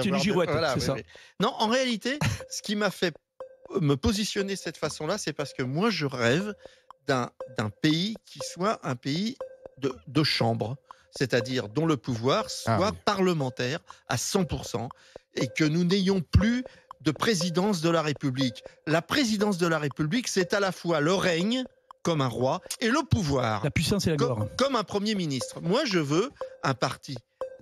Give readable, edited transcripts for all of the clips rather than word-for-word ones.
C'est une girouette, Voilà, c'est oui, ça. oui. Non, en réalité, ce qui m'a fait me positionner de cette façon-là, c'est parce que moi, je rêve d'un pays qui soit un pays de chambre, c'est-à-dire dont le pouvoir Ah soit oui. parlementaire à 100% et que nous n'ayons plus de présidence de la République. La présidence de la République, c'est à la fois le règne, comme un roi, et le pouvoir, La puissance et la gloire. comme un premier ministre. Moi, je veux un parti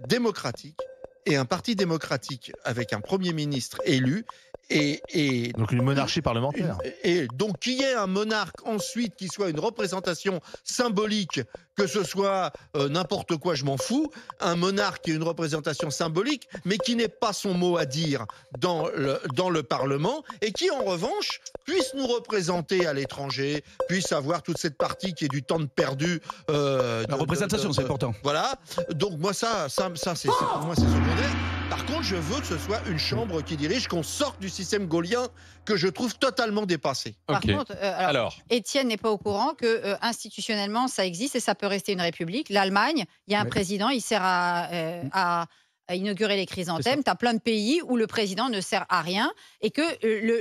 démocratique et un parti démocratique avec un premier ministre élu et Donc une monarchie parlementaire. et donc qu'il y ait un monarque ensuite qui soit une représentation symbolique, que ce soit n'importe quoi, je m'en fous, un monarque qui est une représentation symbolique, mais qui n'ait pas son mot à dire dans le Parlement, et qui en revanche puisse nous représenter à l'étranger, puisse avoir toute cette partie qui est du temps de perdu. La représentation, c'est important. Voilà, donc moi pour moi c'est secondaire. Par contre, je veux que ce soit une chambre qui dirige, qu'on sorte du système gaulien que je trouve totalement dépassé. Par Ok. contre, Alors, Étienne n'est pas au courant que institutionnellement, ça existe et ça peut rester une république. L'Allemagne, il y a un Oui. président, il sert à inaugurer les chrysanthèmes. Tu as plein de pays où le président ne sert à rien et que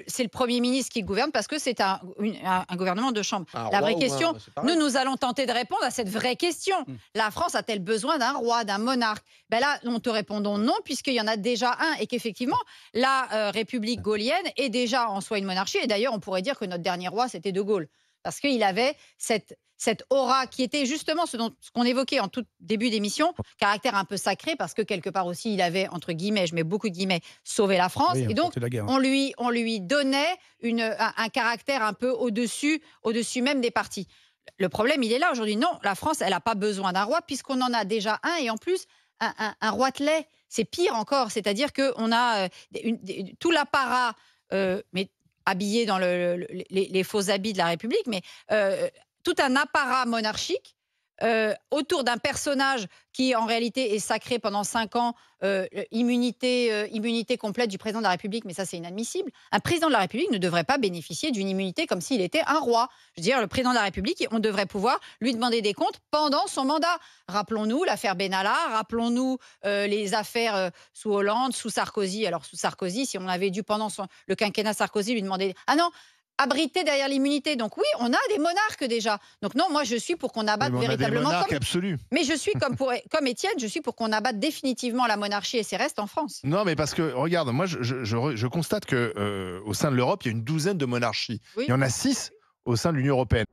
c'est le Premier ministre qui gouverne parce que c'est un gouvernement de chambre. Un La roi vraie ou question, c'est pareil. nous allons tenter de répondre à cette vraie question. La France a-t-elle besoin d'un roi, d'un monarque? Ben là, nous te répondons non, puisqu'il y en a déjà un et qu'effectivement, la République gaulienne est déjà en soi une monarchie. Et d'ailleurs, on pourrait dire que notre dernier roi, c'était De Gaulle. Parce qu'il avait cette aura qui était justement ce qu'on évoquait en tout début d'émission, caractère un peu sacré, parce que quelque part aussi, il avait, entre guillemets, je mets beaucoup de guillemets, sauvé la France. Oui, et donc, porté la guerre. on lui donnait un caractère un peu au-dessus même des partis. Le problème, il est là aujourd'hui. Non, la France, elle n'a pas besoin d'un roi, puisqu'on en a déjà un, et en plus, un roitelet. C'est pire encore, c'est-à-dire qu'on a tout l'apparat, mais habillé dans les faux habits de la République, mais tout un apparat monarchique autour d'un personnage qui en réalité est sacré pendant 5 ans, immunité complète du président de la République, mais ça c'est inadmissible. Un président de la République ne devrait pas bénéficier d'une immunité comme s'il était un roi. Je veux dire, le président de la République, on devrait pouvoir lui demander des comptes pendant son mandat. Rappelons-nous l'affaire Benalla, rappelons-nous les affaires sous Hollande, sous Sarkozy. Alors sous Sarkozy, si on avait dû pendant le quinquennat Sarkozy lui demander... Ah non, abrité derrière l'immunité. Donc oui, on a des monarques déjà. Donc non, moi je suis pour qu'on abatte Mais on a des véritablement... monarques absolus. Mais je suis comme Étienne, je suis pour qu'on abatte définitivement la monarchie et ses restes en France. Non, mais parce que, regarde, moi, je constate que au sein de l'Europe, il y a une douzaine de monarchies. Oui. Il y en a 6 au sein de l'Union européenne.